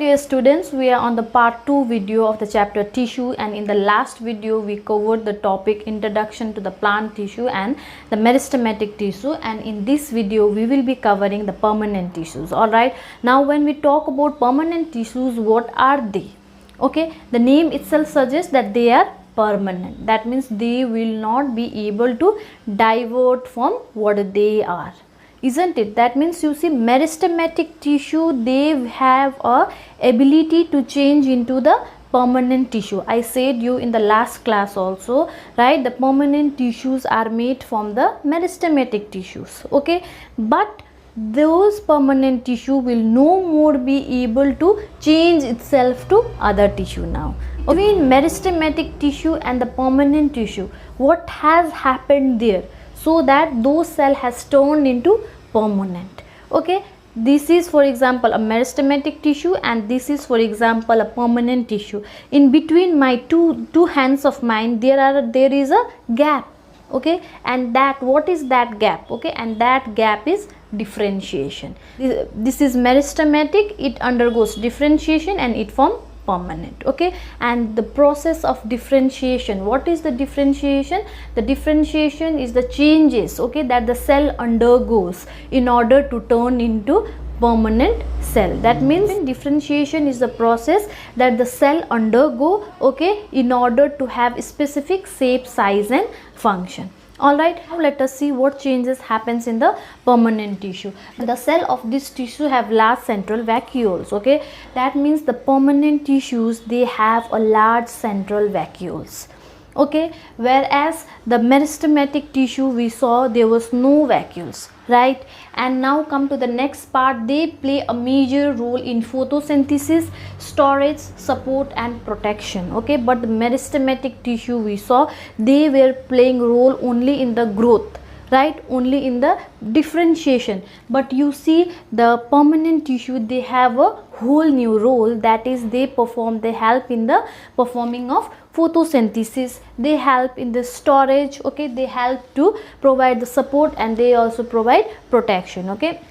dear students, we are on the part 2 video of the chapter tissue, and in the last video we covered the topic introduction to the plant tissue and the meristematic tissue, and in this video we will be covering the permanent tissues. Alright, now when we talk about permanent tissues, what are they? Okay, the name itself suggests that they are permanent. That means they will not be able to divert from what they are, isn't it? That means you see meristematic tissue, they have a ability to change into the permanent tissue. I said you in the last class also, right? The permanent tissues are made from the meristematic tissues, okay? But those permanent tissue will no more be able to change itself to other tissue now. Between meristematic tissue and the permanent tissue, what has happened there so that those cell has turned into permanent? Okay, this is for example a meristematic tissue and this is for example a permanent tissue. In between my two hands of mine there is a gap, okay, and that what is that gap? Okay, and that gap is differentiation. This is meristematic, it undergoes differentiation and it forms permanent. Okay, and the process of differentiation, what is the differentiation? The differentiation is the changes, okay, that the cell undergoes in order to turn into permanent cell. That means differentiation is the process that the cell undergo, okay, in order to have specific shape, size and function. Alright, now let us see what changes happens in the permanent tissue. The cell of this tissue have large central vacuoles, okay. That means the permanent tissues, they have a large central vacuoles, okay, whereas the meristematic tissue we saw there was no vacuoles, right? And now come to the next part, they play a major role in photosynthesis, storage, support and protection, okay. But the meristematic tissue we saw, they were playing role only in the growth, right, only in the differentiation. But you see the permanent tissue, they have a whole new role, that is they help in the performing of photosynthesis, they help in the storage, okay, they help to provide the support and they also provide protection, okay.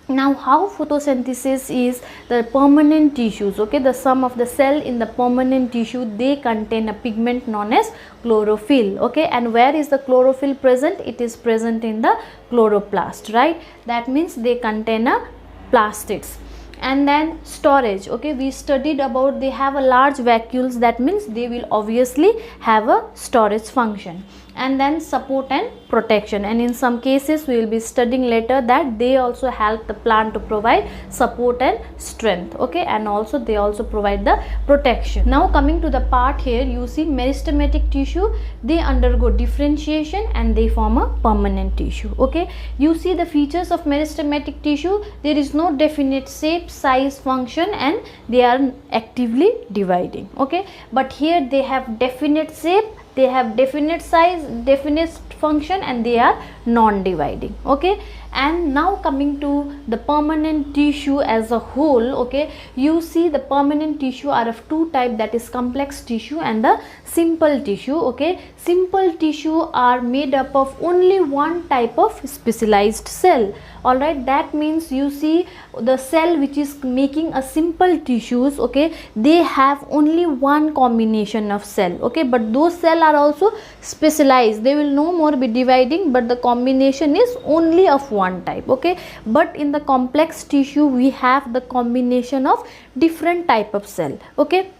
Now how photosynthesis is the permanent tissues, okay, the sum of the cell in the permanent tissue, they contain a pigment known as chlorophyll, okay. And where is the chlorophyll present? It is present in the chloroplast, right? That means they contain a plastids. And then storage, okay, we studied about they have a large vacuoles, that means they will obviously have a storage function. And then support and protection, and in some cases we will be studying later that they also help the plant to provide support and strength, okay, and also they also provide the protection. Now coming to the part here, you see meristematic tissue, they undergo differentiation and they form a permanent tissue, okay. You see the features of meristematic tissue, there is no definite shape, size, function and they are actively dividing, okay. But here they have definite shape, they have definite size, definite function and they are non-dividing, okay. And now coming to the permanent tissue as a whole, okay, you see the permanent tissue are of two types, that is complex tissue and the simple tissue, okay. Simple tissue are made up of only one type of specialized cell, alright. That means you see the cell which is making a simple tissues, okay, they have only one combination of cell, okay, but those cell are also specialized, they will no more be dividing, but the combination is only of one type, okay. But in the complex tissue we have the combination of different type of cell, okay.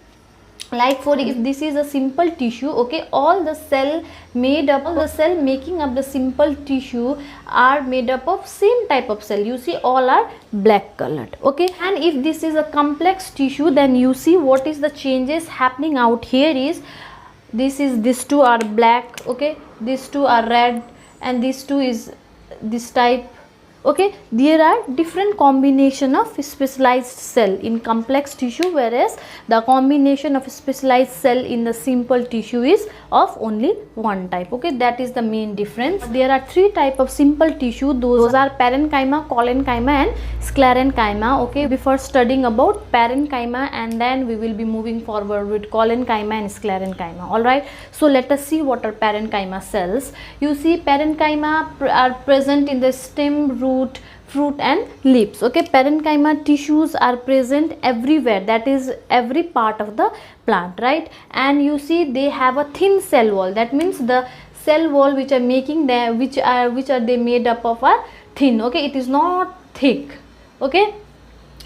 Like for if this is a simple tissue, okay, all the cell made up, the cell making up the simple tissue are made up of same type of cell, you see all are black colored, okay. And if this is a complex tissue, then you see what is the changes happening out here is these two are black, okay, these two are red and these two is this type, okay. There are different combination of specialized cell in complex tissue, whereas the combination of specialized cell in the simple tissue is of only one type, okay. That is the main difference. There are three type of simple tissue, those are parenchyma, collenchyma and sclerenchyma, okay. Before studying about parenchyma and then we will be moving forward with collenchyma and sclerenchyma, alright. So let us see what are parenchyma cells. You see parenchyma are present in the stem, root fruit and leaves. Okay, parenchyma tissues are present everywhere, that is every part of the plant, right? And you see they have a thin cell wall, that means the cell wall which are making them, which are they made up of, are thin. Okay, it is not thick. Okay,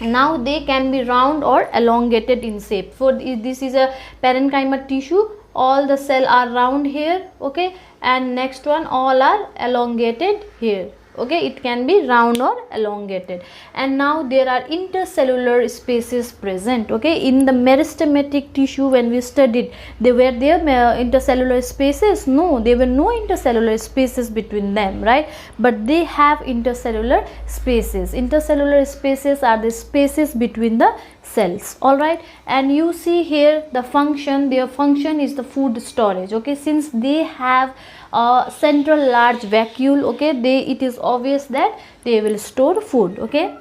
now they can be round or elongated in shape. For this is a parenchyma tissue, all the cell are round here. Okay, and next one all are elongated here. Okay, it can be round or elongated. And now there are intercellular spaces present. Okay, in the meristematic tissue when we studied, they were there intercellular spaces? No, there were no intercellular spaces between them, right? But they have intercellular spaces. Intercellular spaces are the spaces between the cells. All right, and you see here the function, their function is the food storage. Okay, since they have a central large vacuole, okay, it is obvious that they will store food. Okay,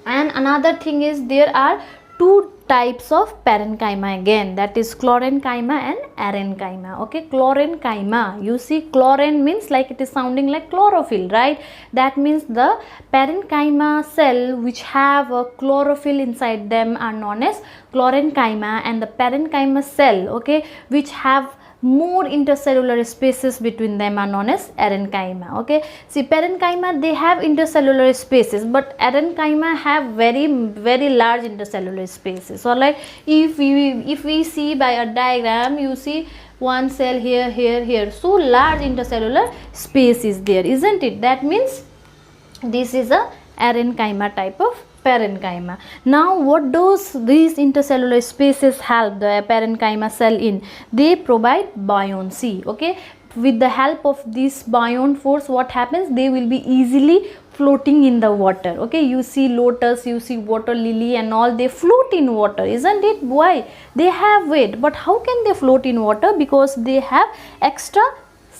and another thing is there are two types of parenchyma again, that is chlorenchyma and arenchyma. Okay, chlorenchyma, you see chlorine means like it is sounding like chlorophyll, right? That means the parenchyma cell which have a chlorophyll inside them are known as chlorenchyma, and the parenchyma cell, okay, which have more intercellular spaces between them are known as arenchyma. Okay, see parenchyma, they have intercellular spaces, but arenchyma have very large intercellular spaces. All right, if we see by a diagram, you see one cell here, here, so large intercellular space is there, isn't it? That means this is a arenchyma type of parenchyma. Now what does these intercellular spaces help the parenchyma cell in? They provide buoyancy. Okay, with the help of this buoyant force, what happens? They will be easily floating in the water. Okay, you see lotus, you see water lily and all, they float in water, isn't it? Why? They have weight, but how can they float in water? Because they have extra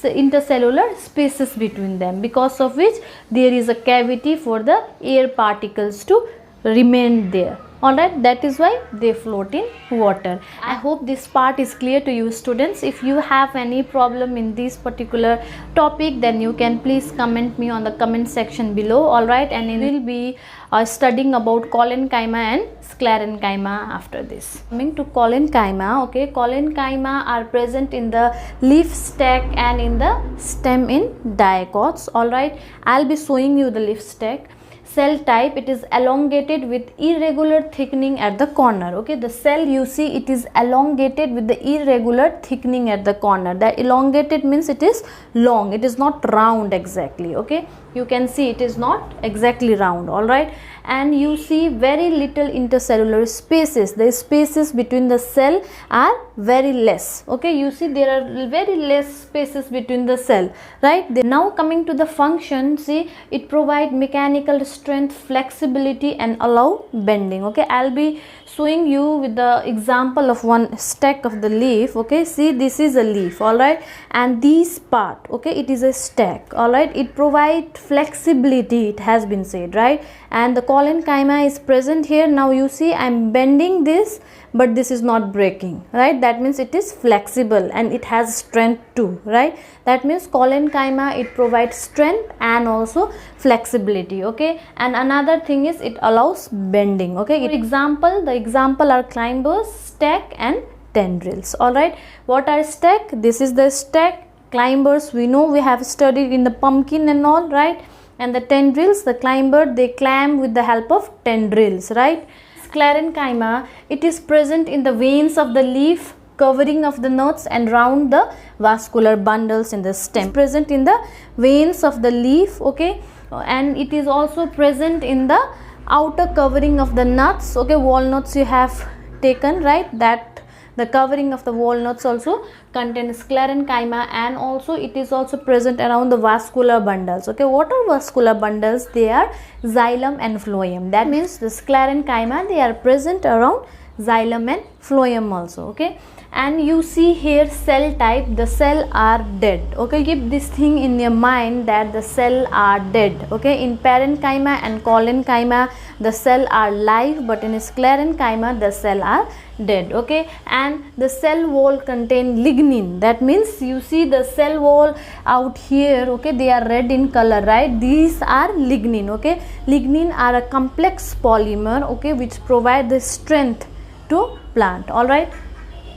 intercellular spaces between them, because of which there is a cavity for the air particles to remain there. Alright, that is why they float in water. I hope this part is clear to you students. If you have any problem in this particular topic, then you can please comment me on the comment section below. Alright, and we will be studying about collenchyma and sclerenchyma after this. Coming to collenchyma, okay, collenchyma are present in the leaf stack and in the stem in dicots. Alright, I'll be showing you the leaf stack. Cell type, it is elongated with irregular thickening at the corner. Okay, the cell you see, it is elongated with the irregular thickening at the corner. That elongated means it is long, it is not round exactly. Okay, you can see it is not exactly round. All right, and you see very little intercellular spaces. The spaces between the cell are very less. Okay, you see there are very less spaces between the cell, right? Now coming to the function, see it provide mechanical strength, flexibility and allow bending. Okay, I'll be showing you with the example of one stack of the leaf. Okay, see this is a leaf. All right, and this part, okay, it is a stack. All right, it provide flexibility, it has been said, right? And the collenchyma is present here. Now you see I'm bending this, but this is not breaking, right? That means it is flexible and it has strength too, right? That means collenchyma, it provides strength and also flexibility. Okay, and another thing is it allows bending. Okay, for example, the example are climbers, stack and tendrils. All right, what are stack? This is the stack. Climbers, we know, we have studied in the pumpkin and all, right? And the tendrils, the climber, they climb with the help of tendrils, right? Sclerenchyma, it is present in the veins of the leaf, covering of the nuts and round the vascular bundles in the stem. Present in the veins of the leaf, okay, and it is also present in the outer covering of the nuts. Okay, walnuts you have taken, right? That the covering of the walnuts also contains sclerenchyma, and also it is also present around the vascular bundles. Okay, what are vascular bundles? They are xylem and phloem. That means the sclerenchyma, they are present around xylem and phloem also. Okay, and you see here cell type, the cell are dead. Okay, keep this thing in your mind that the cell are dead. Okay, in parenchyma and collenchyma, the cell are live, but in sclerenchyma the cell are dead. Okay, and the cell wall contain lignin. That means you see the cell wall out here, okay, they are red in color, right? These are lignin. Okay, lignin are a complex polymer, okay, which provide the strength to plant. All right,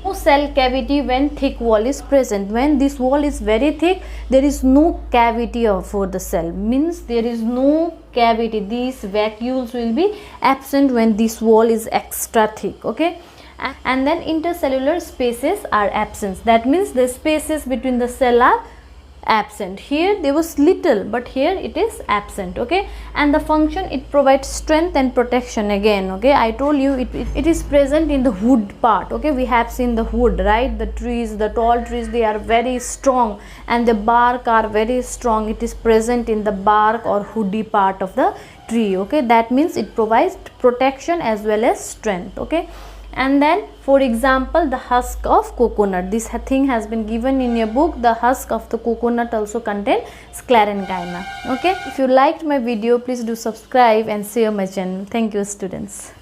no cell cavity when thick wall is present. When this wall is very thick, there is no cavity for the cell, means there is no cavity. These vacuoles will be absent when this wall is extra thick. Okay, and then intercellular spaces are absent. That means the spaces between the cell are absent. Here there was little, but here it is absent. Okay, and the function, it provides strength and protection again. Okay, I told you it is present in the wood part. Okay, we have seen the wood, right? The trees, the tall trees, they are very strong, and the bark are very strong. It is present in the bark or woody part of the tree. Okay, that means it provides protection as well as strength. Okay, and then for example, the husk of coconut, this thing has been given in your book. The husk of the coconut also contain sclerenchyma. Okay, if you liked my video, please do subscribe and share my channel. Thank you, students.